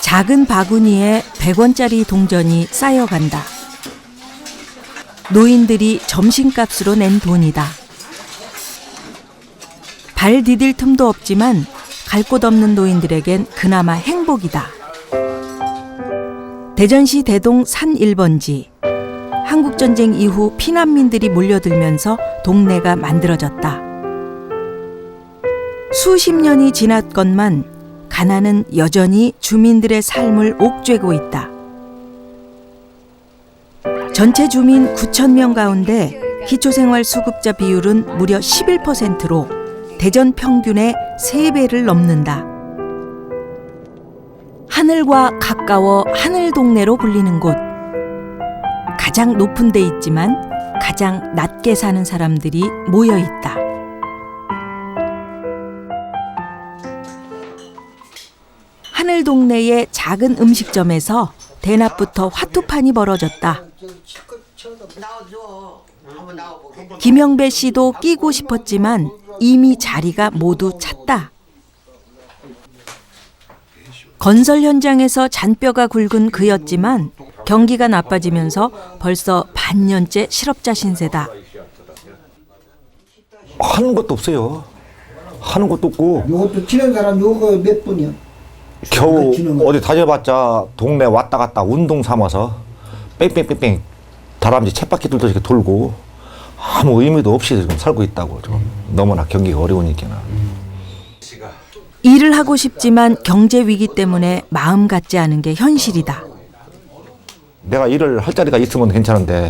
작은 바구니에 100원짜리 동전이 쌓여간다. 노인들이 점심값으로 낸 돈이다. 발 디딜 틈도 없지만 갈 곳 없는 노인들에겐 그나마 행복이다. 대전시 대동 산 1번지. 한국전쟁 이후 피난민들이 몰려들면서 동네가 만들어졌다. 수십 년이 지났건만 가난은 여전히 주민들의 삶을 옥죄고 있다. 전체 주민 9,000명 가운데 기초생활 수급자 비율은 무려 11%로 대전 평균의 3배를 넘는다. 하늘과 가까워 하늘동네로 불리는 곳. 가장 높은 데 있지만 가장 낮게 사는 사람들이 모여 있다. 하늘동네의 작은 음식점에서 대낮부터 화투판이 벌어졌다. 김영배 씨도 끼고 싶었지만 이미 자리가 모두 찼다. 건설 현장에서 잔뼈가 굵은 그였지만 경기가 나빠지면서 벌써 반년째 실업자 신세다. 하는 것도 없어요. 하는 것도 없고. 요것도 치는 사람 요거 몇 분이야? 겨우 어디 다녀봤자 동네 왔다 갔다 운동 삼아서 뺑뺑뺑뺑 다람쥐 쳇바퀴들도 이렇게 돌고 아무 의미도 없이 지금 살고 있다고. 너무나 경기가 어려우니까. 일을 하고 싶지만 경제 위기 때문에 마음 같지 않은 게 현실이다. 내가 일을 할 자리가 있으면 괜찮은데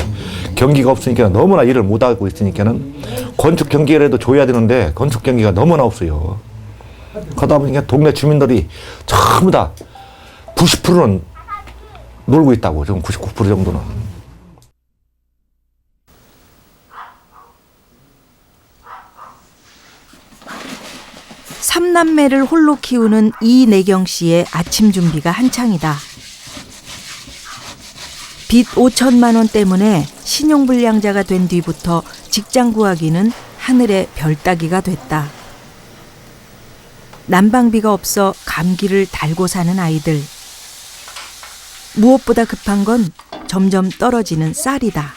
경기가 없으니까 너무나 일을 못하고 있으니까는 건축 경기라도 줘야 되는데 건축 경기가 너무나 없어요. 그러다 보니까 동네 주민들이 전부 다 90%는 놀고 있다고. 지금 99% 정도는. 삼남매를 홀로 키우는 이내경 씨의 아침 준비가 한창이다. 빚 5천만 원 때문에 신용불량자가 된 뒤부터 직장 구하기는 하늘의 별 따기가 됐다. 난방비가 없어 감기를 달고 사는 아이들. 무엇보다 급한 건 점점 떨어지는 쌀이다.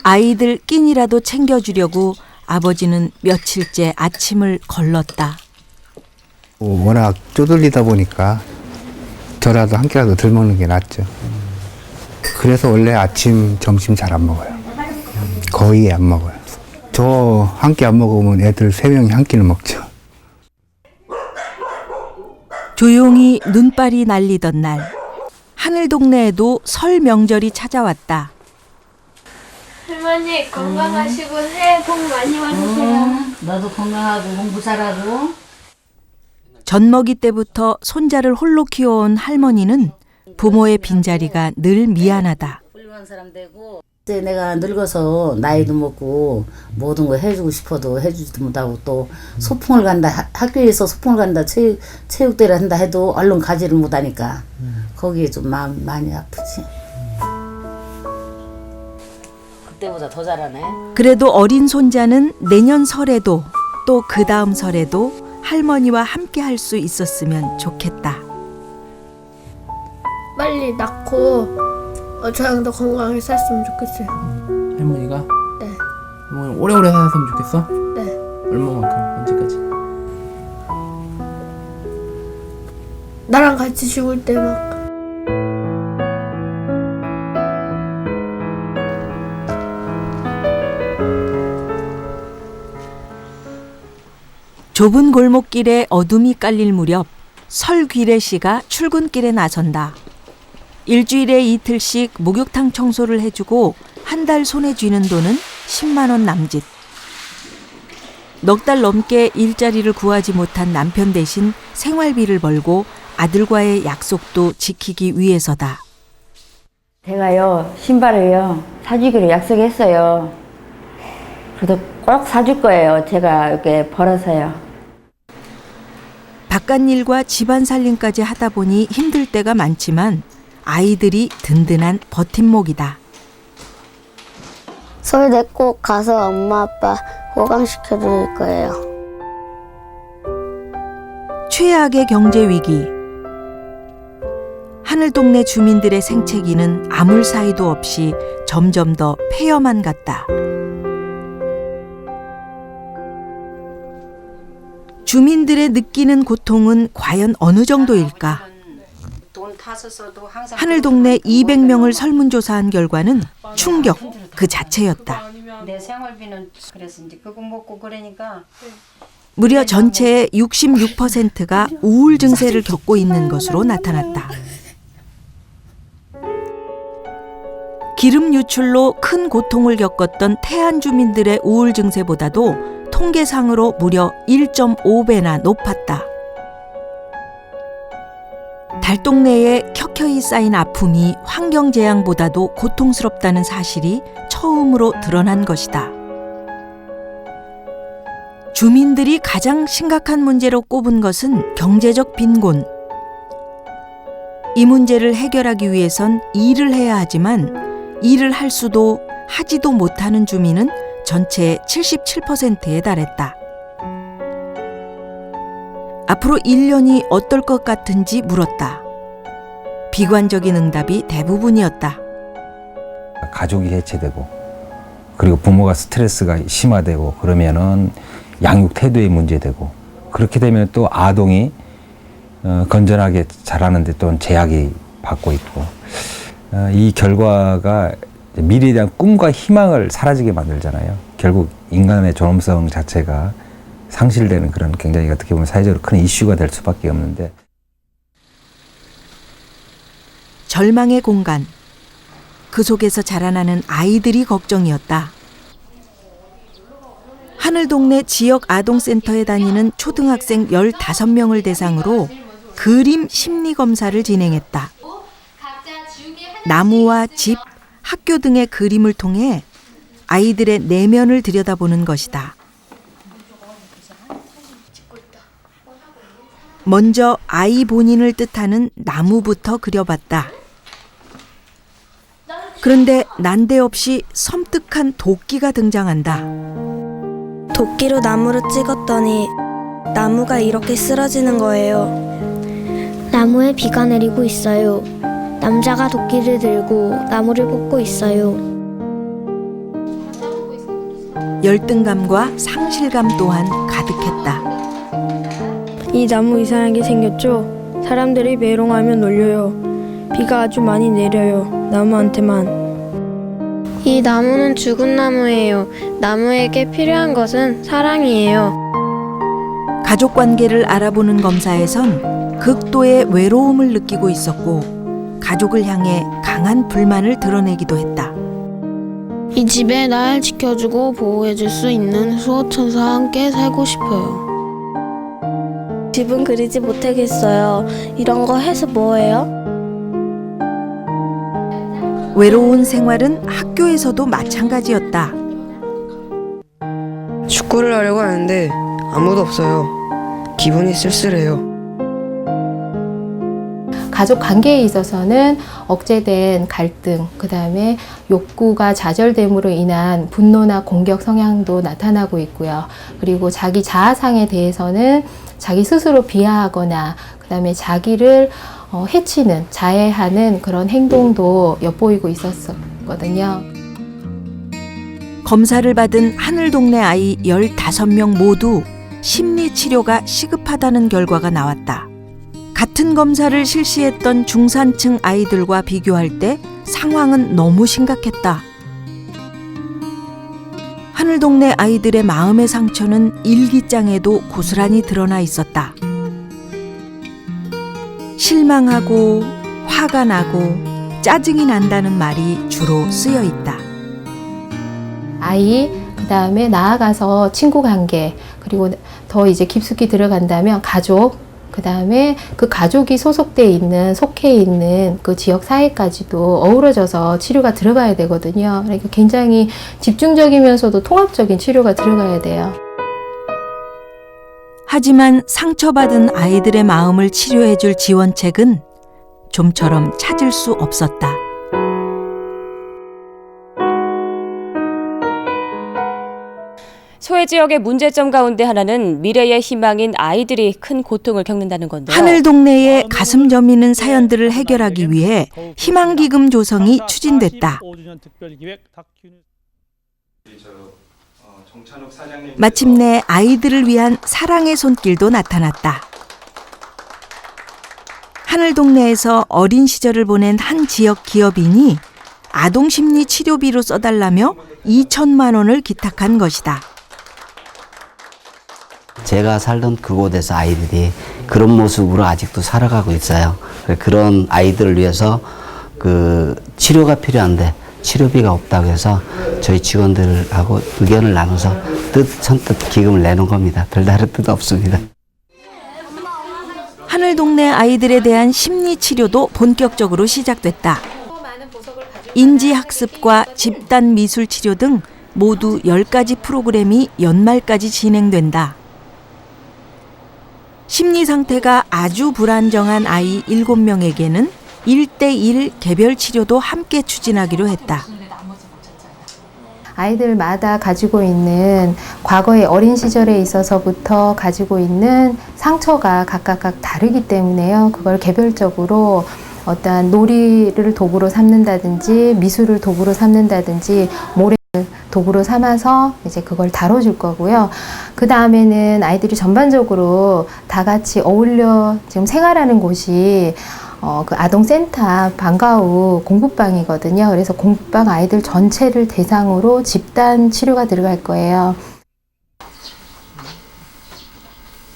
아이들 끼니라도 챙겨주려고 아버지는 며칠째 아침을 걸렀다. 워낙 쪼들리다 보니까 저라도 한 끼라도 덜 먹는 게 낫죠. 그래서 원래 아침, 점심 잘 안 먹어요. 거의 안 먹어요. 저 한 끼 안 먹으면 애들 3명이 한 끼를 먹죠. 조용히 눈발이 날리던 날, 하늘 동네에도 설 명절이 찾아왔다. 할머니 건강하시고 새해 복 많이 받으세요. 너도 건강하고 공부 잘하고. 젖먹이 때부터 손자를 홀로 키워온 할머니는 부모의 빈자리가 늘 미안하다. 훌륭한 사람 되고. 이제 내가 늙어서 나이도 먹고 모든 거 해주고 싶어도 해주지도 못하고 또 소풍을 간다 학교에서 소풍을 간다 체육대회를 한다 해도 얼른 가지를 못하니까 거기에 좀 마음 많이 아프지. 그때보다 더 잘하네. 그래도 어린 손자는 내년 설에도 또 그 다음 설에도 할머니와 함께 할 수 있었으면 좋겠다. 빨리 낳고 저랑도 건강하게 살았으면 좋겠어요. 할머니가? 네. 할머니 오래오래 살았으면 좋겠어? 네. 얼마만큼? 언제까지? 나랑 같이 죽을 때 막. 좁은 골목길에 어둠이 깔릴 무렵 설귀래 씨가 출근길에 나선다. 일주일에 이틀씩 목욕탕 청소를 해주고 한 달 손에 쥐는 돈은 10만 원 남짓. 넉 달 넘게 일자리를 구하지 못한 남편 대신 생활비를 벌고 아들과의 약속도 지키기 위해서다. 제가요 신발을요 사주기로 약속했어요. 그래도 꼭 사줄 거예요. 제가 이렇게 벌어서요. 바깥일과 집안 살림까지 하다 보니 힘들 때가 많지만 아이들이 든든한 버팀목이다. 서울대 꼭 가서 엄마 아빠 호강시켜 드릴 거예요. 최악의 경제 위기. 하늘동네 주민들의 생채기는 아물 사이도 없이 점점 더 폐허만 갔다. 주민들의 느끼는 고통은 과연 어느 정도일까? 하늘동네 200명을 설문조사한 결과는 충격 그 자체였다. 내 생활비는 그래서 이제 그거 먹고 그러니까 무려 전체의 66%가 우울 증세를 겪고 있는 것으로 나타났다. 기름 유출로 큰 고통을 겪었던 태안 주민들의 우울 증세보다도 통계상으로 무려 1.5배나 높았다. 달동네에 켜켜이 쌓인 아픔이 환경재앙보다도 고통스럽다는 사실이 처음으로 드러난 것이다. 주민들이 가장 심각한 문제로 꼽은 것은 경제적 빈곤. 이 문제를 해결하기 위해선 일을 해야 하지만 일을 할 수도 하지도 못하는 주민은 전체의 77%에 달했다. 앞으로 1년이 어떨 것 같은지 물었다. 비관적인 응답이 대부분이었다. 가족이 해체되고 그리고 부모가 스트레스가 심화되고 그러면은 양육 태도의 문제되고 그렇게 되면 또 아동이 건전하게 자라는데 또 제약이 받고 있고 이 결과가 미래에 대한 꿈과 희망을 사라지게 만들잖아요. 결국 인간의 존엄성 자체가 상실되는 그런 굉장히 어떻게 보면 사회적으로 큰 이슈가 될 수밖에 없는데 절망의 공간. 그 속에서 자라나는 아이들이 걱정이었다. 하늘동네 지역 아동센터에 다니는 초등학생 15명을 대상으로 그림 심리검사를 진행했다. 나무와 집, 학교 등의 그림을 통해 아이들의 내면을 들여다보는 것이다. 먼저 아이 본인을 뜻하는 나무부터 그려봤다. 그런데 난데없이 섬뜩한 도끼가 등장한다. 도끼로 나무를 찍었더니 나무가 이렇게 쓰러지는 거예요. 나무에 비가 내리고 있어요. 남자가 도끼를 들고 나무를 뽑고 있어요. 열등감과 상실감 또한 가득했다. 이 나무 이상하게 생겼죠? 사람들이 메롱하면 놀려요. 비가 아주 많이 내려요. 나무한테만. 이 나무는 죽은 나무예요. 나무에게 필요한 것은 사랑이에요. 가족 관계를 알아보는 검사에선 극도의 외로움을 느끼고 있었고 가족을 향해 강한 불만을 드러내기도 했다. 이 집에 날 지켜주고 보호해줄 수 있는 수호천사와 함께 살고 싶어요. 집은 그리지 못하겠어요. 이런 거 해서 뭐해요? 외로운 생활은 학교에서도 마찬가지였다. 축구를 하려고 하는데 아무도 없어요. 기분이 쓸쓸해요. 가족 관계에 있어서는 억제된 갈등, 그다음에 욕구가 좌절됨으로 인한 분노나 공격 성향도 나타나고 있고요. 그리고 자기 자아상에 대해서는 자기 스스로 비하하거나 그다음에 자기를 해치는, 자해하는 그런 행동도 엿보이고 있었거든요. 검사를 받은 하늘동네 아이 15명 모두 심리치료가 시급하다는 결과가 나왔다. 같은 검사를 실시했던 중산층 아이들과 비교할 때 상황은 너무 심각했다. 하늘동네 아이들의 마음의 상처는 일기장에도 고스란히 드러나 있었다. 실망하고 화가 나고 짜증이 난다는 말이 주로 쓰여 있다. 아이, 그다음에 나아가서 친구 관계, 그리고 더 이제 깊숙이 들어간다면 가족, 그다음에 그 가족이 속해 있는 그 지역 사회까지도 어우러져서 치료가 들어가야 되거든요. 그러니까 굉장히 집중적이면서도 통합적인 치료가 들어가야 돼요. 하지만 상처받은 아이들의 마음을 치료해줄 지원책은 좀처럼 찾을 수 없었다. 소외 지역의 문제점 가운데 하나는 미래의 희망인 아이들이 큰 고통을 겪는다는 건데요. 하늘 동네의 가슴 저미는 사연들을 해결하기 위해 희망기금 조성이 추진됐다. 마침내 아이들을 위한 사랑의 손길도 나타났다. 하늘 동네에서 어린 시절을 보낸 한 지역 기업인이 아동 심리 치료비로 써달라며 2천만 원을 기탁한 것이다. 제가 살던 그곳에서 아이들이 그런 모습으로 아직도 살아가고 있어요. 그런 아이들을 위해서 그 치료가 필요한데 치료비가 없다고 해서 저희 직원들하고 의견을 나눠서 선뜻 기금을 내놓은 겁니다. 별다른 뜻 없습니다. 하늘 동네 아이들에 대한 심리 치료도 본격적으로 시작됐다. 인지학습과 집단 미술 치료 등 모두 10가지 프로그램이 연말까지 진행된다. 심리 상태가 아주 불안정한 아이 7명에게는 1대1 개별 치료도 함께 추진하기로 했다. 아이들마다 가지고 있는 과거의 어린 시절에 있어서부터 가지고 있는 상처가 각각 다르기 때문에요. 그걸 개별적으로 어떠한 놀이를 도구로 삼는다든지 미술을 도구로 삼는다든지 모래를 도구로 삼아서 이제 그걸 다뤄줄 거고요. 그 다음에는 아이들이 전반적으로 다 같이 어울려 지금 생활하는 곳이 그 아동센터 방과 후 공부방이거든요. 그래서 공부방 아이들 전체를 대상으로 집단 치료가 들어갈 거예요.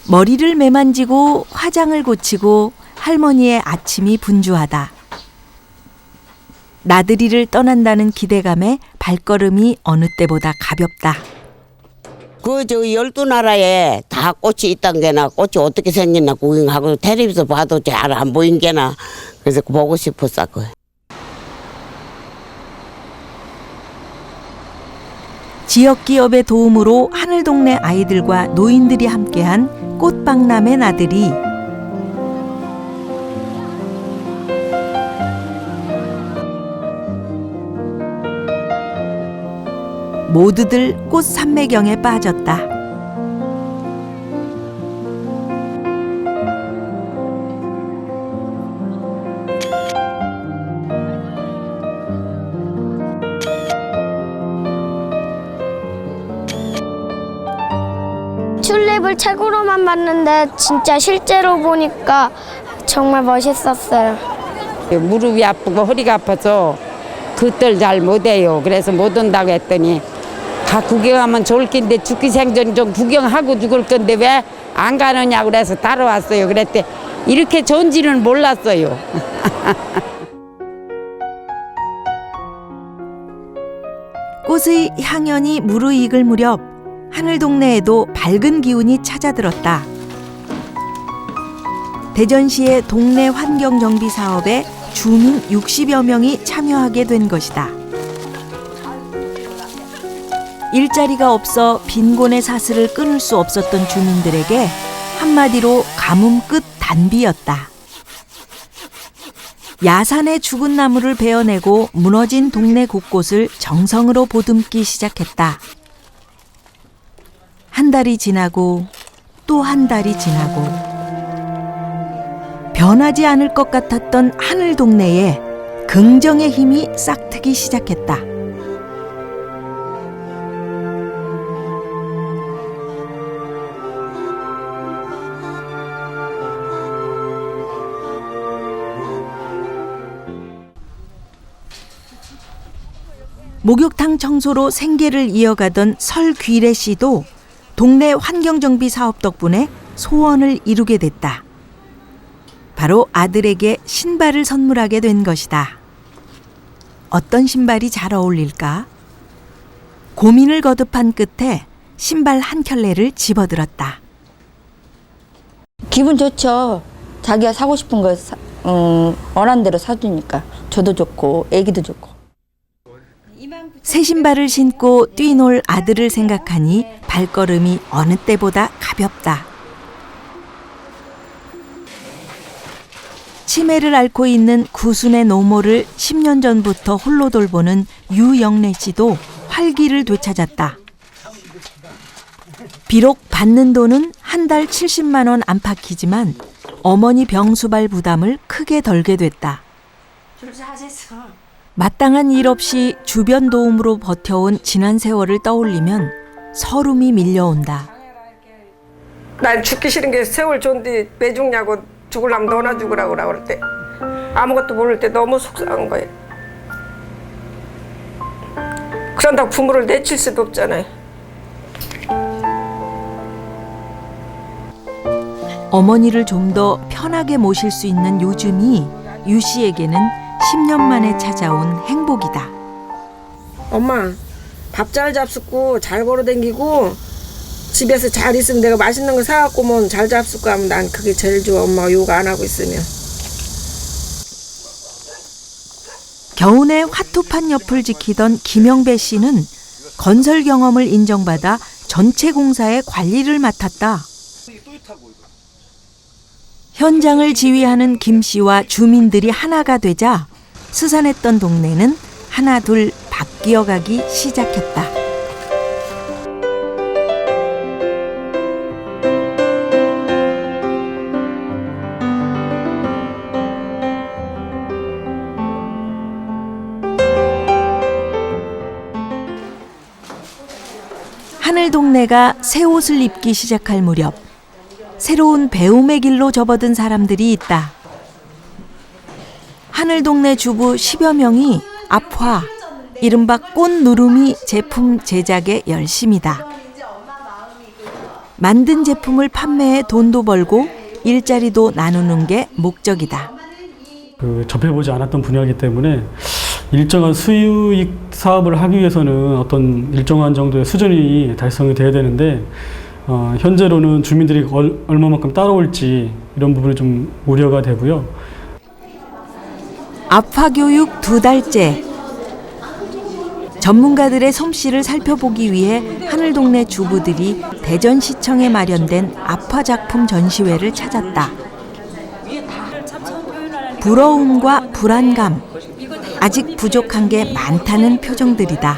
머리를 매만지고 화장을 고치고 할머니의 아침이 분주하다. 나들이를 떠난다는 기대감에 발걸음이 어느 때보다 가볍다. 저 12나라에 다 꽃이 있단 게나 꽃이 어떻게 생겼나 구경하고 텔레비전 봐도 잘 안 보인 게나 그래서 보고 싶었어요. 지역 기업의 도움으로 하늘 동네 아이들과 노인들이 함께한 꽃박람회 나들이. 모두들 꽃 산매경에 빠졌다. 튤립을 책으로만 봤는데 진짜 실제로 보니까 정말 멋있었어요. 무릎이 아프고 허리가 아파서 그들 잘 못해요. 그래서 못 온다고 했더니 가 구경하면 좋을 텐데 죽기 생전 좀 구경하고 죽을 건데 왜 안 가느냐고 그래서 따라왔어요. 그랬더니 이렇게 좋은지는 몰랐어요. 꽃의 향연이 무르익을 무렵 하늘 동네에도 밝은 기운이 찾아들었다. 대전시의 동네 환경 정비 사업에 주민 60여 명이 참여하게 된 것이다. 일자리가 없어 빈곤의 사슬을 끊을 수 없었던 주민들에게 한마디로 가뭄 끝 단비였다. 야산의 죽은 나무를 베어내고 무너진 동네 곳곳을 정성으로 보듬기 시작했다. 한 달이 지나고 또 한 달이 지나고 변하지 않을 것 같았던 하늘 동네에 긍정의 힘이 싹트기 시작했다. 목욕탕 청소로 생계를 이어가던 설귀래 씨도 동네 환경정비 사업 덕분에 소원을 이루게 됐다. 바로 아들에게 신발을 선물하게 된 것이다. 어떤 신발이 잘 어울릴까? 고민을 거듭한 끝에 신발 한 켤레를 집어들었다. 기분 좋죠. 자기가 사고 싶은 거 원하는 대로 사주니까 저도 좋고 애기도 좋고. 새 신발을 신고 뛰놀 아들을 생각하니 발걸음이 어느 때보다 가볍다. 치매를 앓고 있는 구순의 노모를 10년 전부터 홀로 돌보는 유영래 씨도 활기를 되찾았다. 비록 받는 돈은 한 달 70만 원 안팎이지만 어머니 병수발 부담을 크게 덜게 됐다. 마땅한 일 없이 주변 도움으로 버텨온 지난 세월을 떠올리면 서름이 밀려온다. 난 죽기 싫은 게 세월 좋은데 왜 죽냐고 죽으려면 너나 죽으라고 그럴 때 아무것도 모를 때 너무 속상한 거예요. 그런다고 부모를 내칠 수도 없잖아요. 어머니를 좀 더 편하게 모실 수 있는 요즘이 유 씨에게는 10년 만에 찾아온 행복이다. 엄마 밥 잘 잡숫고 잘 걸어다니고 집에서 잘 있으면 내가 맛있는 거 사갖고 오면 잘 잡숫고 하면 난 그게 제일 좋아. 엄마가 요가 안 하고 있으면. 겨우내 화투판 옆을 지키던 김영배 씨는 건설 경험을 인정받아 전체 공사의 관리를 맡았다. 현장을 지휘하는 김 씨와 주민들이 하나가 되자 스산했던 동네는 하나둘 바뀌어가기 시작했다. 하늘 동네가 새 옷을 입기 시작할 무렵 새로운 배움의 길로 접어든 사람들이 있다. 하늘 동네 주부 10여 명이 앞화, 이른바 꽃누름이 제품 제작에 열심이다. 만든 제품을 판매해 돈도 벌고 일자리도 나누는 게 목적이다. 접해보지 않았던 분야이기 때문에 일정한 수익 사업을 하기 위해서는 어떤 일정한 정도의 수준이 달성이 돼야 되는데 현재로는 주민들이 얼마만큼 따라올지 이런 부분이 좀 우려가 되고요. 아파 교육 2달째. 전문가들의 솜씨를 살펴보기 위해 하늘동네 주부들이 대전시청에 마련된 아파 작품 전시회를 찾았다. 부러움과 불안감, 아직 부족한 게 많다는 표정들이다.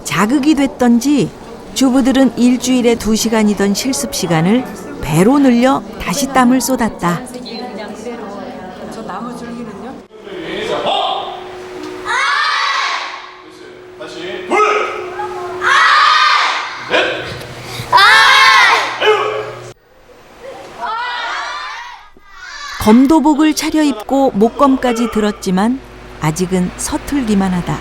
자극이 됐던지 주부들은 일주일에 2시간이던 실습 시간을 배로 늘려 다시 땀을 쏟았다. 검도복을 차려입고 목검까지 들었지만 아직은 서툴기만 하다.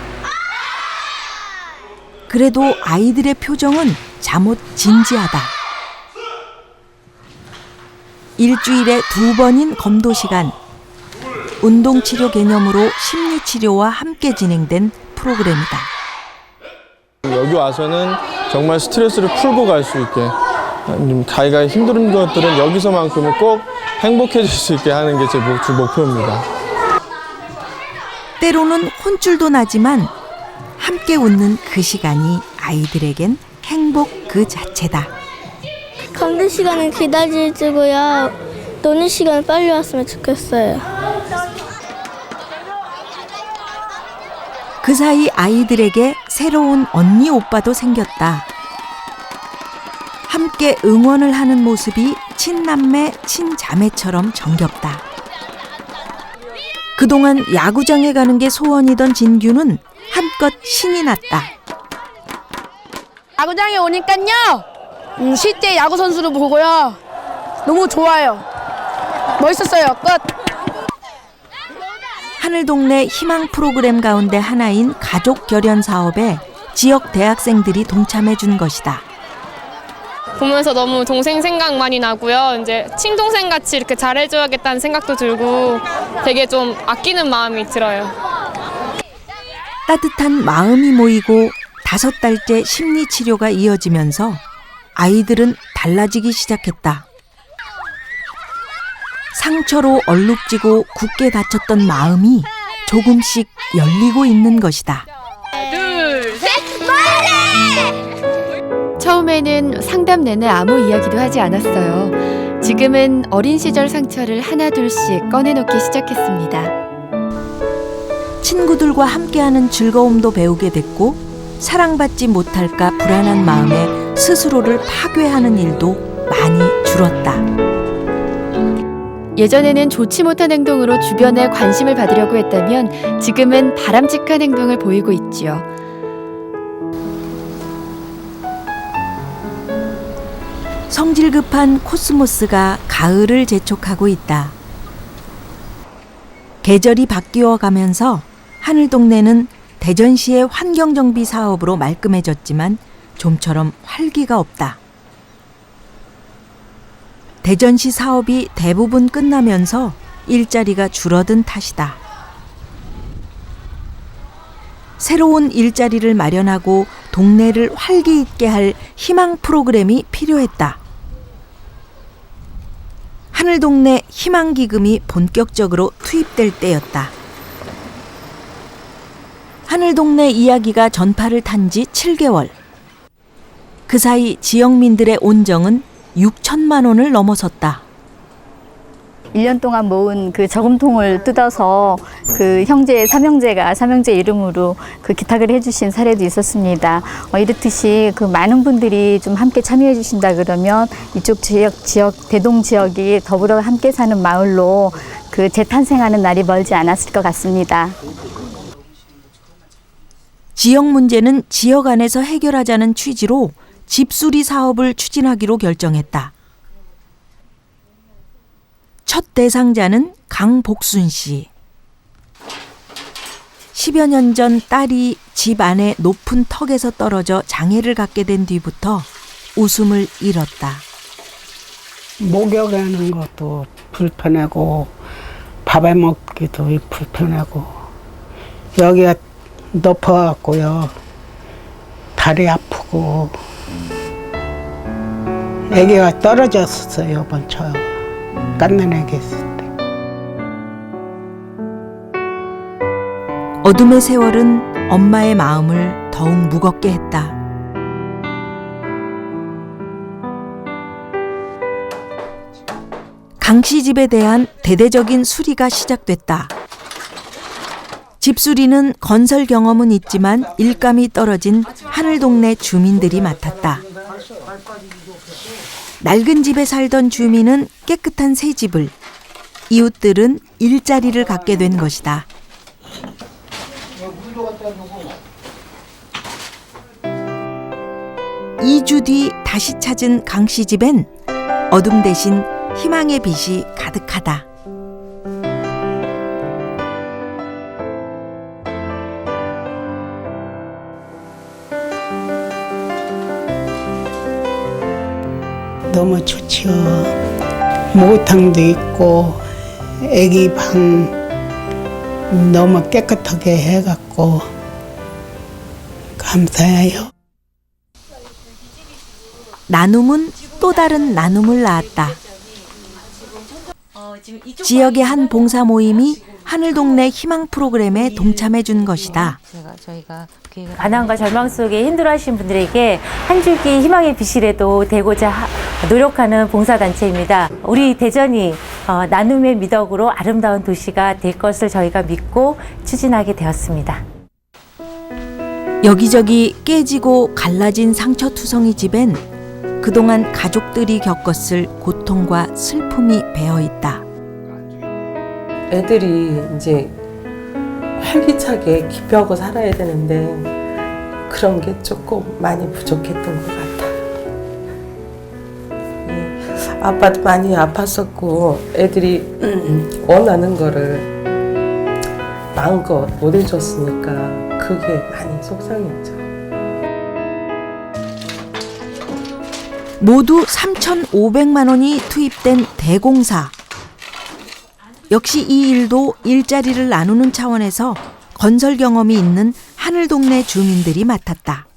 그래도 아이들의 표정은 잠옷 진지하다. 일주일에 2번인 검도 시간. 운동치료 개념으로 심리치료와 함께 진행된 프로그램이다. 여기 와서는 정말 스트레스를 풀고 갈 수 있게, 자기가 힘든 것들은 여기서만큼은 꼭 행복해질 수 있게 하는 게 제 주 목표입니다. 때로는 혼쭐도 나지만 함께 웃는 그 시간이 아이들에겐 행복 그 자체다. 검도 시간은 기다리고요. 노는 시간 빨리 왔으면 좋겠어요. 그 사이 아이들에게 새로운 언니 오빠도 생겼다. 함께 응원을 하는 모습이 친남매, 친자매처럼 정겹다. 그동안 야구장에 가는 게 소원이던 진규는 한껏 신이 났다. 야구장에 오니까요. 실제 야구 선수를 보고요. 너무 좋아요. 멋있었어요. 끝. 하늘동네 희망 프로그램 가운데 하나인 가족 결연 사업에 지역 대학생들이 동참해 준 것이다. 보면서 너무 동생 생각 많이 나고요. 이제 친동생 같이 이렇게 잘해줘야겠다는 생각도 들고 되게 좀 아끼는 마음이 들어요. 따뜻한 마음이 모이고 5달째 심리 치료가 이어지면서 아이들은 달라지기 시작했다. 상처로 얼룩지고 굳게 닫혔던 마음이 조금씩 열리고 있는 것이다. 둘, 셋, 처음에는 상담 내내 아무 이야기도 하지 않았어요. 지금은 어린 시절 상처를 하나둘씩 꺼내놓기 시작했습니다. 친구들과 함께하는 즐거움도 배우게 됐고 사랑받지 못할까 불안한 마음에 스스로를 파괴하는 일도 많이 줄었다. 예전에는 좋지 못한 행동으로 주변의 관심을 받으려고 했다면 지금은 바람직한 행동을 보이고 있지요. 성질 급한 코스모스가 가을을 재촉하고 있다. 계절이 바뀌어 가면서 하늘동네는 대전시의 환경정비 사업으로 말끔해졌지만 좀처럼 활기가 없다. 대전시 사업이 대부분 끝나면서 일자리가 줄어든 탓이다. 새로운 일자리를 마련하고 동네를 활기 있게 할 희망 프로그램이 필요했다. 하늘동네 희망기금이 본격적으로 투입될 때였다. 하늘동네 이야기가 전파를 탄 지 7개월. 그 사이 지역민들의 온정은 6천만 원을 넘어섰다. 1년 동안 모은 그 저금통을 뜯어서 그 형제, 삼형제 이름으로 그 기탁을 해주신 사례도 있었습니다. 이렇듯이 그 많은 분들이 좀 함께 참여해 주신다 그러면 이쪽 지역, 대동 지역이 더불어 함께 사는 마을로 그 재탄생하는 날이 멀지 않았을 것 같습니다. 지역 문제는 지역 안에서 해결하자는 취지로 집수리 사업을 추진하기로 결정했다. 첫 대상자는 강복순 씨. 10여 년 전 딸이 집 안에 높은 턱에서 떨어져 장애를 갖게 된 뒤부터 웃음을 잃었다. 목욕하는 것도 불편하고 밥에 먹기도 불편하고 여기가 높아갖고요. 다리 아프고 아기가 떨어졌었어요. 이번 저 깐난 아기 있을 때. 어둠의 세월은 엄마의 마음을 더욱 무겁게 했다. 강 씨 집에 대한 대대적인 수리가 시작됐다. 집수리는 건설 경험은 있지만 일감이 떨어진 하늘동네 주민들이 맡았다. 낡은 집에 살던 주민은 깨끗한 새 집을, 이웃들은 일자리를 갖게 된 것이다. 이 주 뒤 다시 찾은 강 씨 집엔 어둠 대신 희망의 빛이 가득하다. 너무 좋지요. 목욕탕도 있고 애기 방 너무 깨끗하게 해갖고 감사해요. 나눔은 또 다른 나눔을 낳았다. 지역의 한 봉사 모임이 하늘동네 희망 프로그램에 동참해 준 것이다. 가난과 절망 속에 힘들어하시는 분들에게 한 줄기 희망의 빛이라도 되고자 노력하는 봉사단체입니다. 우리 대전이 나눔의 미덕으로 아름다운 도시가 될 것을 저희가 믿고 추진하게 되었습니다. 여기저기 깨지고 갈라진 상처투성이 집엔 그동안 가족들이 겪었을 고통과 슬픔이 배어있다. 애들이 이제 활기차게 기표하고 살아야 되는데 그런 게 조금 많이 부족했던 것 같아요. 아빠도 많이 아팠었고 애들이 원하는 거를 마음껏 못 해줬으니까 그게 많이 속상했죠. 모두 3,500만 원이 투입된 대공사. 역시 이 일도 일자리를 나누는 차원에서 건설 경험이 있는 하늘동네 주민들이 맡았다.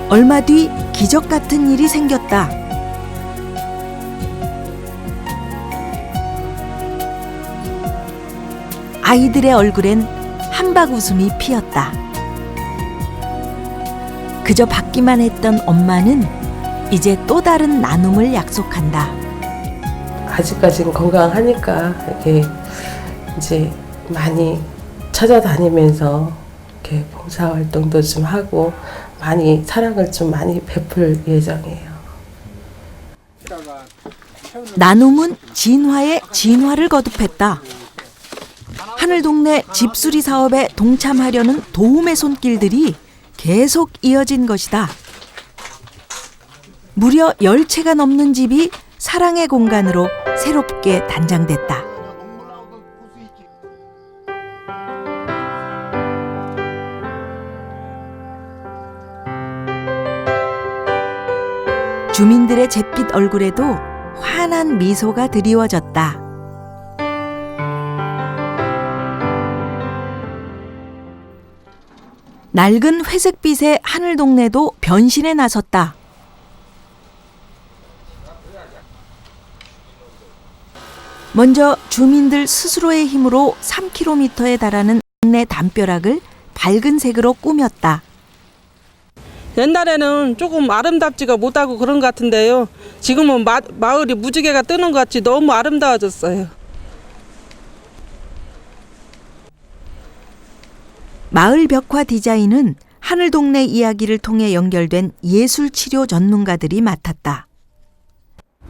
얼마 뒤 기적 같은 일이 생겼다. 아이들의 얼굴엔 한박 웃음이 피었다. 그저 받기만 했던 엄마는 이제 또 다른 나눔을 약속한다. 아직까지는 건강하니까 이게 이제 많이 찾아다니면서 이렇게 봉사활동도 좀 하고 많이 사랑을 좀 많이 베풀 예정이에요. 나눔은 진화에 진화를 거듭했다. 하늘동네 집수리 사업에 동참하려는 도움의 손길들이 계속 이어진 것이다. 무려 10채가 넘는 집이 사랑의 공간으로 새롭게 단장됐다. 주민들의 잿빛 얼굴에도 환한 미소가 드리워졌다. 낡은 회색빛의 하늘동네도 변신에 나섰다. 먼저 주민들 스스로의 힘으로 3km에 달하는 동네 담벼락을 밝은 색으로 꾸몄다. 옛날에는 조금 아름답지가 못하고 그런 것 같은데요. 지금은 마을이 무지개가 뜨는 것 같이 너무 아름다워졌어요. 마을 벽화 디자인은 하늘동네 이야기를 통해 연결된 예술치료 전문가들이 맡았다.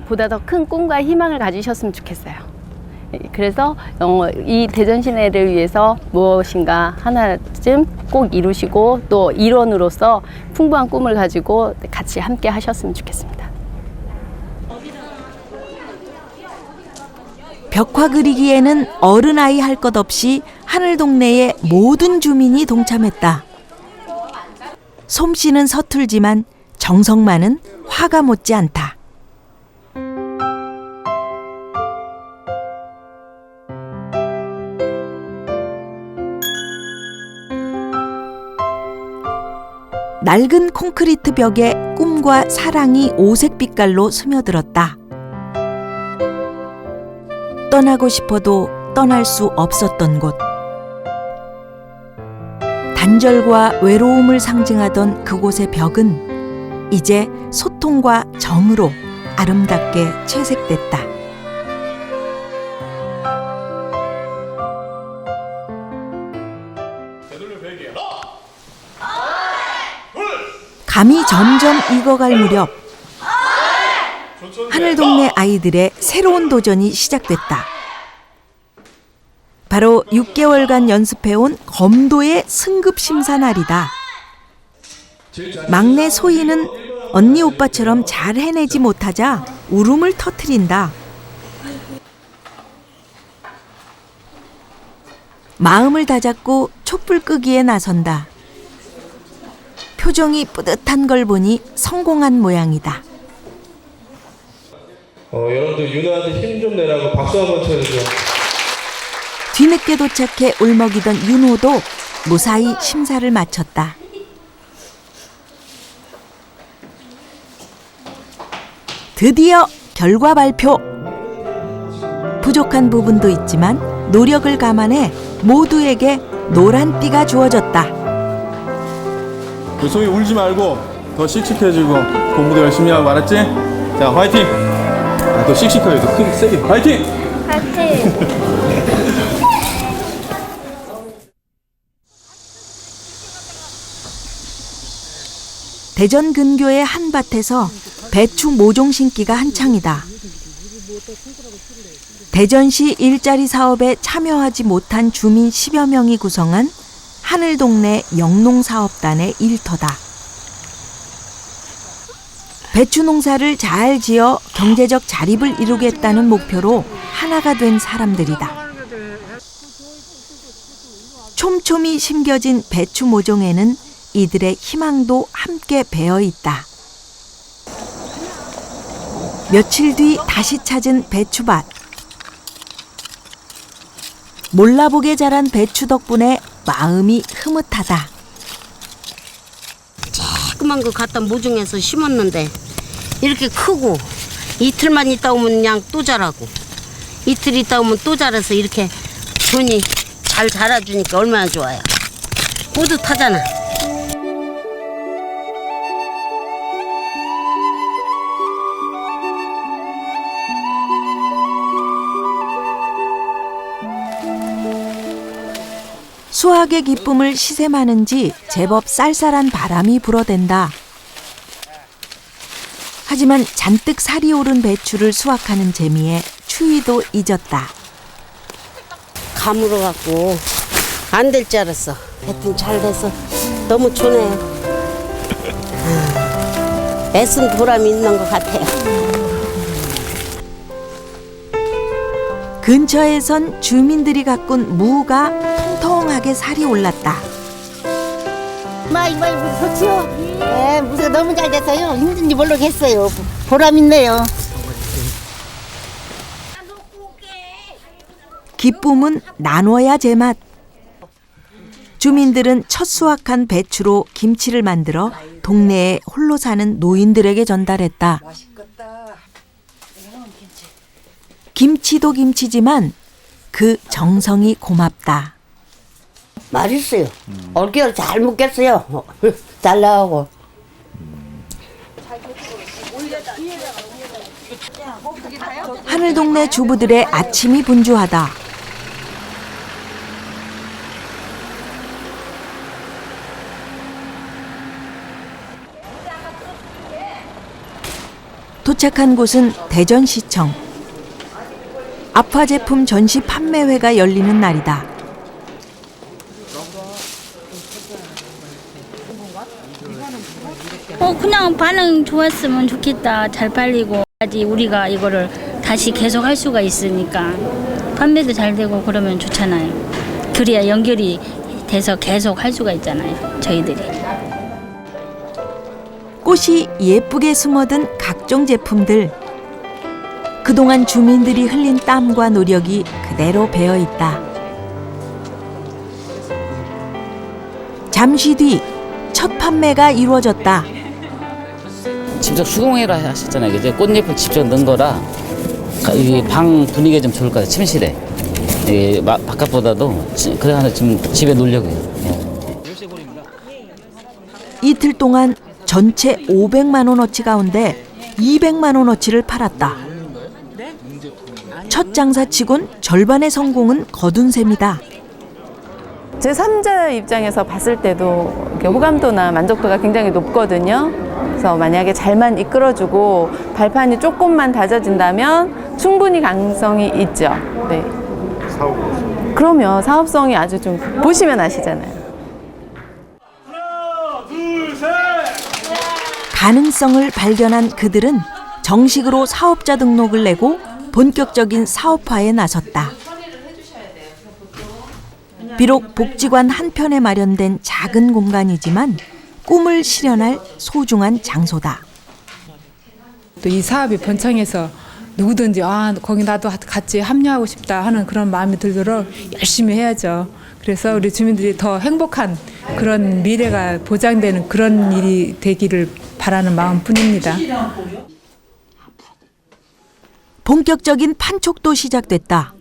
보다 더 큰 꿈과 희망을 가지셨으면 좋겠어요. 그래서 이 대전 시내를 위해서 무엇인가 하나쯤 꼭 이루시고 또 일원으로서 풍부한 꿈을 가지고 같이 함께 하셨으면 좋겠습니다. 벽화 그리기에는 어른아이 할 것 없이 하늘동네의 모든 주민이 동참했다. 솜씨는 서툴지만 정성만은 화가 못지 않다. 낡은 콘크리트 벽에 꿈과 사랑이 오색 빛깔로 스며들었다. 떠나고 싶어도 떠날 수 없었던 곳. 단절과 외로움을 상징하던 그곳의 벽은 이제 소통과 정으로 아름답게 채색됐다. 감이 점점 익어갈 무렵 하늘동네 아이들의 새로운 도전이 시작됐다. 바로 6개월간 연습해온 검도의 승급 심사 날이다. 막내 소희는 언니 오빠처럼 잘 해내지 못하자 울음을 터뜨린다. 마음을 다잡고 촛불 끄기에 나선다. 표정이 뿌듯한 걸 보니 성공한 모양이다. 여러분들 윤호한테 힘 좀 내라고 박수 한번 쳐주세요. 뒤늦게 도착해 울먹이던 윤호도 무사히 심사를 마쳤다. 드디어 결과 발표! 부족한 부분도 있지만 노력을 감안해 모두에게 노란 띠가 주어졌다. 소희 울지 말고 더 씩씩해지고 공부도 열심히 하고 알았지? 자 화이팅! 더 씩씩하게 더 크게 세게 화이팅! 화이팅! 대전 근교의 한 밭에서 배추 모종 심기가 한창이다. 대전시 일자리 사업에 참여하지 못한 주민 10여 명이 구성한 하늘동네 영농사업단의 일터다. 배추 농사를 잘 지어 경제적 자립을 이루겠다는 목표로 하나가 된 사람들이다. 촘촘히 심겨진 배추 모종에는 이들의 희망도 함께 배어 있다. 며칠 뒤 다시 찾은 배추밭. 몰라보게 자란 배추 덕분에 마음이 흐뭇하다. 조그만 거 갖다 모종해서 심었는데 이렇게 크고 이틀만 있다 오면 그냥 또 자라고 이틀 있다 오면 또 자라서 이렇게 손이 잘 자라주니까 얼마나 좋아요. 뿌듯하잖아. 수확의 기쁨을 시샘하는지 제법 쌀쌀한 바람이 불어댄다. 하지만 잔뜩 살이 오른 배추를 수확하는 재미에 추위도 잊었다. 가물어 갖고 안 될 줄 알았어. 하여튼 잘 돼서 너무 좋네요. 애쓴 보람이 있는 것 같아요. 근처에선 주민들이 가꾼 무가 통통하게 살이 올랐다. 이거 좋지요? 네, 무쇠 너무 잘 됐어요. 힘든지 모르겠어요. 보람 있네요. 기쁨은 나눠야 제맛. 주민들은 첫 수확한 배추로 김치를 만들어 동네에 홀로 사는 노인들에게 전달했다. 김치도 김치지만 그 정성이 고맙다. 맛있어요. 올겨울 잘 먹겠어요. 잘 나오고. 하늘동네 주부들의 아침이 분주하다. 도착한 곳은 대전시청. 아파 제품 전시 판매회가 열리는 날이다. 그냥 반응 좋았으면 좋겠다. 잘 팔리고 우리가 이거를 다시 계속 할 수가 있으니까 판매도 잘 되고 그러면 좋잖아요. 그래야 연결이 돼서 계속 할 수가 있잖아요. 저희들이. 꽃이 예쁘게 숨어든 각종 제품들. 그동안 주민들이 흘린 땀과 노력이 그대로 배어 있다. 잠시 뒤 첫 판매가 이루어졌다. 직접 수공예라 하셨잖아요. 그죠? 꽃잎을 직접 넣은 거라 이 방 분위기가 좀 좋을 것 같아요. 침실에. 바깥보다도 그래 지금 집에 놓으려고요. 이틀 동안 전체 500만 원어치 가운데 200만 원어치를 팔았다. 첫 장사치곤 절반의 성공은 거둔 셈이다. 제3자 입장에서 봤을 때도 이렇게 호감도나 만족도가 굉장히 높거든요. 그래서 만약에 잘만 이끌어주고 발판이 조금만 다져진다면 충분히 가능성이 있죠. 네. 그러면 사업성이 아주 좀 보시면 아시잖아요. 가능성을 발견한 그들은 정식으로 사업자 등록을 내고 본격적인 사업화에 나섰다. 비록 복지관 한편에 마련된 작은 공간이지만 꿈을 실현할 소중한 장소다. 또 이 사업이 번창해서 누구든지 거기 나도 같이 합류하고 싶다 하는 그런 마음이 들도록 열심히 해야죠. 그래서 우리 주민들이 더 행복한 그런 미래가 보장되는 그런 일이 되기를 바라는 마음뿐입니다. 본격적인 판촉도 시작됐다.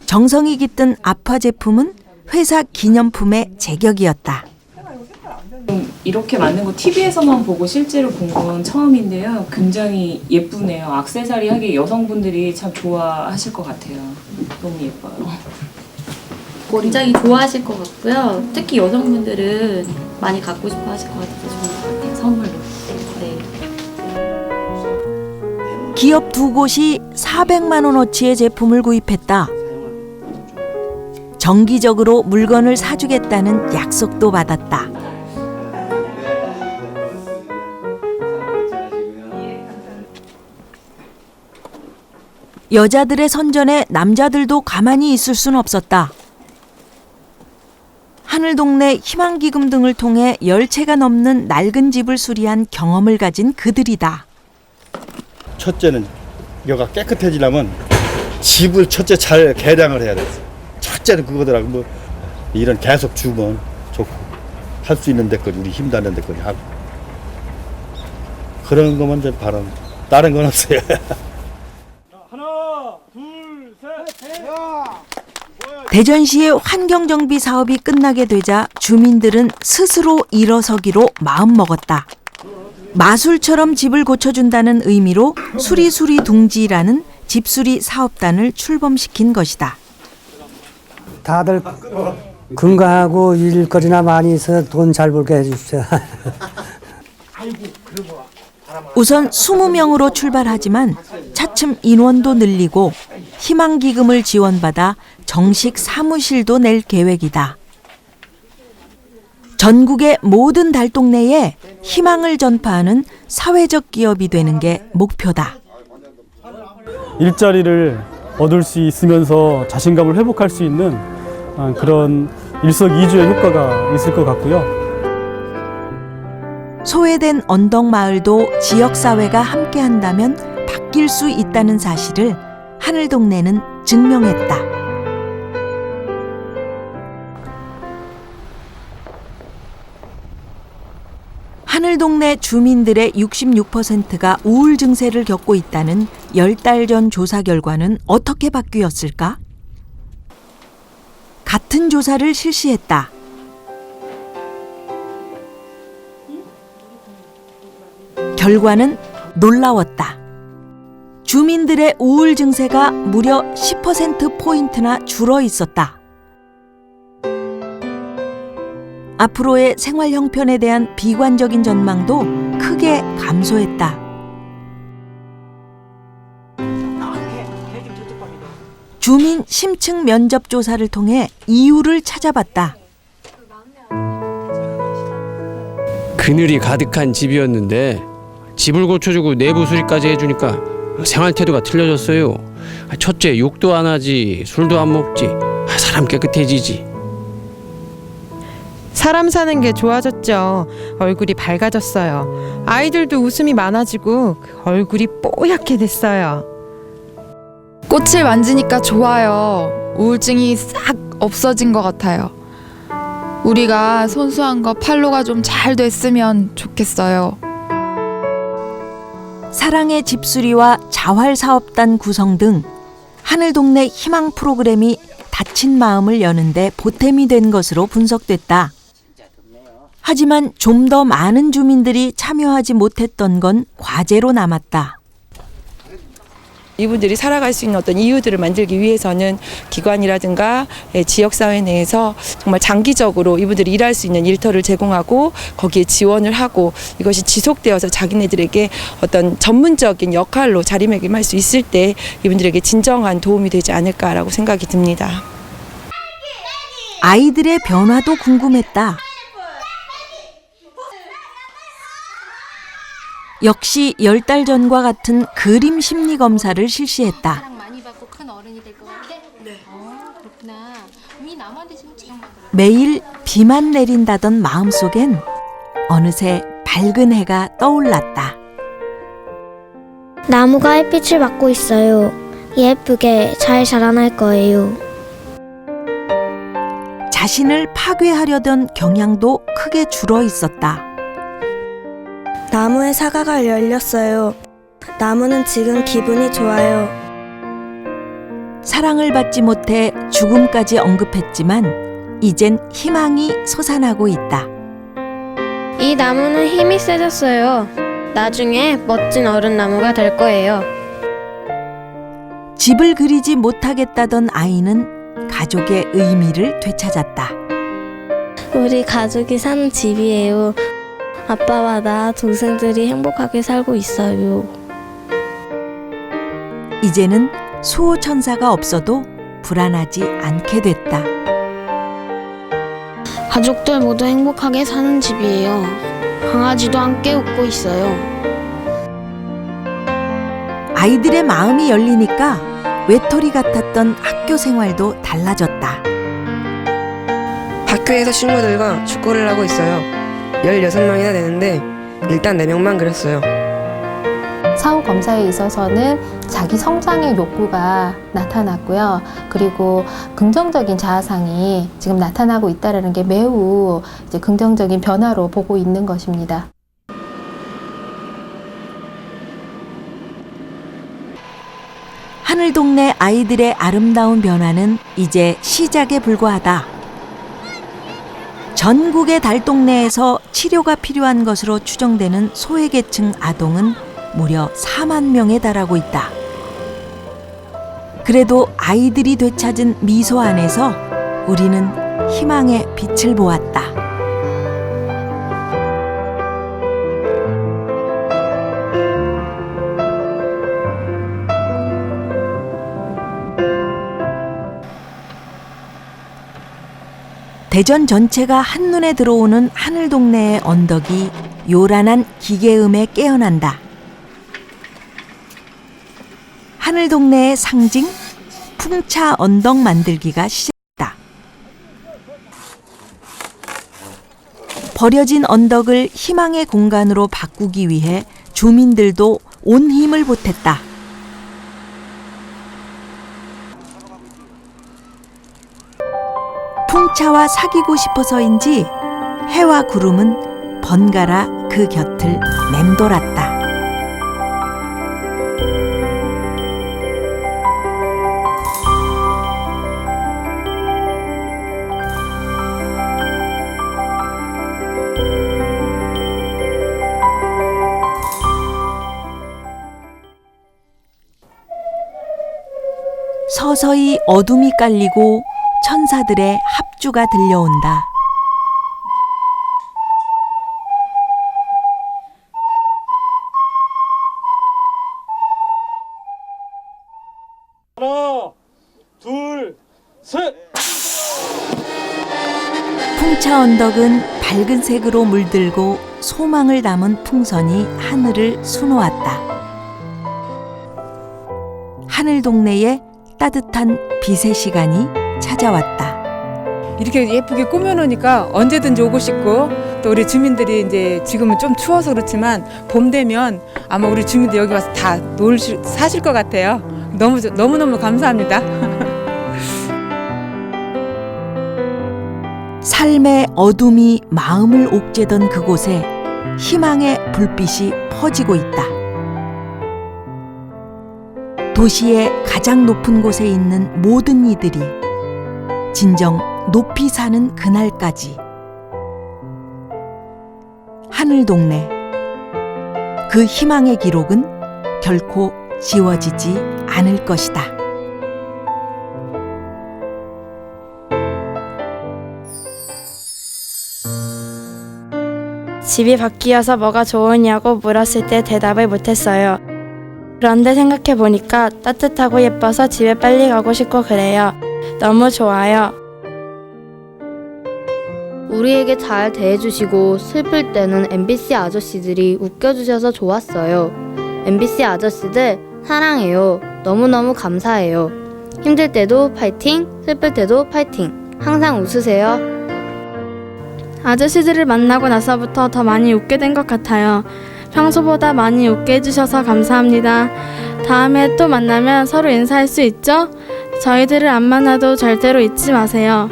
정성이 깃든 아파 제품은 회사 기념품의 제격이었다. 이렇게 만든 거 TV에서만 보고 실제로 본 건 처음인데요. 굉장히 예쁘네요. 액세서리 하기 여성분들이 참 좋아하실 것 같아요. 너무 예뻐요. 굉장히 좋아하실 것 같고요. 특히 여성분들은 많이 갖고 싶어 하실 것 같아서 좋은 것 같아요. 선물로. 네. 기업 두 곳이 400만 원어치의 제품을 구입했다. 정기적으로 물건을 사주겠다는 약속도 받았다. 여자들의 선전에 남자들도 가만히 있을 순 없었다. 하늘동네 희망기금 등을 통해 10채가 넘는 낡은 집을 수리한 경험을 가진 그들이다. 첫째는 여가 깨끗해지려면 집을 첫째 잘 개량을 해야 돼. 첫째는 그거더라고. 뭐 이런 계속 주면 좋고 할 수 있는 데까지 우리 힘닿는 데까지 하고 그런 것만 좀 바람. 다른 건 없어요. 대전시의 환경정비 사업이 끝나게 되자 주민들은 스스로 일어서기로 마음먹었다. 마술처럼 집을 고쳐준다는 의미로 수리수리 둥지라는 집수리 사업단을 출범시킨 것이다. 다들 건강하고 일거리나 많이 있어 돈 잘 벌게 해주십시오. 우선 20명으로 출발하지만 차츰 인원도 늘리고 희망기금을 지원받아 정식 사무실도 낼 계획이다. 전국의 모든 달동네에 희망을 전파하는 사회적 기업이 되는 게 목표다. 일자리를 얻을 수 있으면서 자신감을 회복할 수 있는 그런 일석이조의 효과가 있을 것 같고요. 소외된 언덕마을도 지역사회가 함께한다면 바뀔 수 있다는 사실을 하늘동네는 증명했다. 하늘동네 주민들의 66%가 우울 증세를 겪고 있다는 10달 전 조사 결과는 어떻게 바뀌었을까? 같은 조사를 실시했다. 결과는 놀라웠다. 주민들의 우울 증세가 무려 10%포인트나 줄어 있었다. 앞으로의 생활 형편에 대한 비관적인 전망도 크게 감소했다. 주민 심층 면접 조사를 통해 이유를 찾아봤다. 그늘이 가득한 집이었는데 집을 고쳐주고 내부 수리까지 해주니까 생활 태도가 틀려졌어요. 첫째, 욕도 안 하지, 술도 안 먹지, 사람 깨끗해지지. 사람 사는 게 좋아졌죠. 얼굴이 밝아졌어요. 아이들도 웃음이 많아지고 얼굴이 뽀얗게 됐어요. 꽃을 만지니까 좋아요. 우울증이 싹 없어진 것 같아요. 우리가 손수한 거 판로가 좀 잘 됐으면 좋겠어요. 사랑의 집수리와 자활사업단 구성 등 하늘동네 희망 프로그램이 다친 마음을 여는데 보탬이 된 것으로 분석됐다. 하지만 좀 더 많은 주민들이 참여하지 못했던 건 과제로 남았다. 이분들이 살아갈 수 있는 어떤 이유들을 만들기 위해서는 기관이라든가 지역사회 내에서 정말 장기적으로 이분들이 일할 수 있는 일터를 제공하고 거기에 지원을 하고 이것이 지속되어서 자기네들에게 어떤 전문적인 역할로 자리매김할 수 있을 때 이분들에게 진정한 도움이 되지 않을까라고 생각이 듭니다. 아이들의 변화도 궁금했다. 역시 10달 전과 같은 그림 심리 검사를 실시했다. 매일 비만 내린다던 마음속엔 어느새 밝은 해가 떠올랐다. 나무가 햇빛을 받고 있어요. 예쁘게 잘 자라날 거예요. 자신을 파괴하려던 경향도 크게 줄어 있었다. 나무에 사과가 열렸어요. 나무는 지금 기분이 좋아요. 사랑을 받지 못해 죽음까지 언급했지만 이젠 희망이 솟아나고 있다. 이 나무는 힘이 세졌어요. 나중에 멋진 어른 나무가 될 거예요. 집을 그리지 못하겠다던 아이는 가족의 의미를 되찾았다. 우리 가족이 사는 집이에요. 아빠와 나 동생들이 행복하게 살고 있어요. 이제는 수호천사가 없어도 불안하지 않게 됐다. 가족들 모두 행복하게 사는 집이에요. 강아지도 함께 웃고 있어요. 아이들의 마음이 열리니까 외톨이 같았던 학교 생활도 달라졌다. 학교에서 친구들과 축구를 하고 있어요. 16명이나 되는데 일단 4명만 그렸어요. 사후 검사에 있어서는 자기 성장의 욕구가 나타났고요. 그리고 긍정적인 자아상이 지금 나타나고 있다는 게 매우 이제 긍정적인 변화로 보고 있는 것입니다. 하늘동네 아이들의 아름다운 변화는 이제 시작에 불과하다. 전국의 달동네에서 치료가 필요한 것으로 추정되는 소외계층 아동은 무려 4만 명에 달하고 있다. 그래도 아이들이 되찾은 미소 안에서 우리는 희망의 빛을 보았다. 대전 전체가 한눈에 들어오는 하늘동네의 언덕이 요란한 기계음에 깨어난다. 하늘동네의 상징 풍차 언덕 만들기가 시작했다. 버려진 언덕을 희망의 공간으로 바꾸기 위해 주민들도 온 힘을 보탰다. 풍차와 사귀고 싶어서인지 해와 구름은 번갈아 그 곁을 맴돌았다. 서서히 어둠이 깔리고 천사들의 합주가 들려온다. 하나, 둘, 셋! 풍차 언덕은 밝은 색으로 물들고 소망을 담은 풍선이 하늘을 수놓았다. 하늘 동네에 따뜻한 빛의 시간이 찾아왔다. 이렇게 예쁘게 꾸며놓으니까 언제든지 오고 싶고, 또 우리 주민들이 이제 지금은 좀 추워서 그렇지만 봄 되면 아마 우리 주민들 여기 와서 다 사실 것 같아요. 너무너무 감사합니다. 삶의 어둠이 마음을 옥죄던 그곳에 희망의 불빛이 퍼지고 있다. 도시의 가장 높은 곳에 있는 모든 이들이 진정 높이 사는 그날까지 하늘동네, 그 희망의 기록은 결코 지워지지 않을 것이다. 집이 바뀌어서 뭐가 좋으냐고 물었을 때 대답을 못했어요. 그런데 생각해보니까 따뜻하고 예뻐서 집에 빨리 가고 싶고 그래요. 너무 좋아요. 우리에게 잘 대해주시고 슬플 때는 MBC 아저씨들이 웃겨주셔서 좋았어요. MBC 아저씨들 사랑해요. 너무너무 감사해요. 힘들 때도 파이팅, 슬플 때도 파이팅. 항상 웃으세요. 아저씨들을 만나고 나서부터 더 많이 웃게 된 것 같아요. 평소보다 많이 웃게 해주셔서 감사합니다. 다음에 또 만나면 서로 인사할 수 있죠? 저희들을 안 만나도 절대로 잊지 마세요.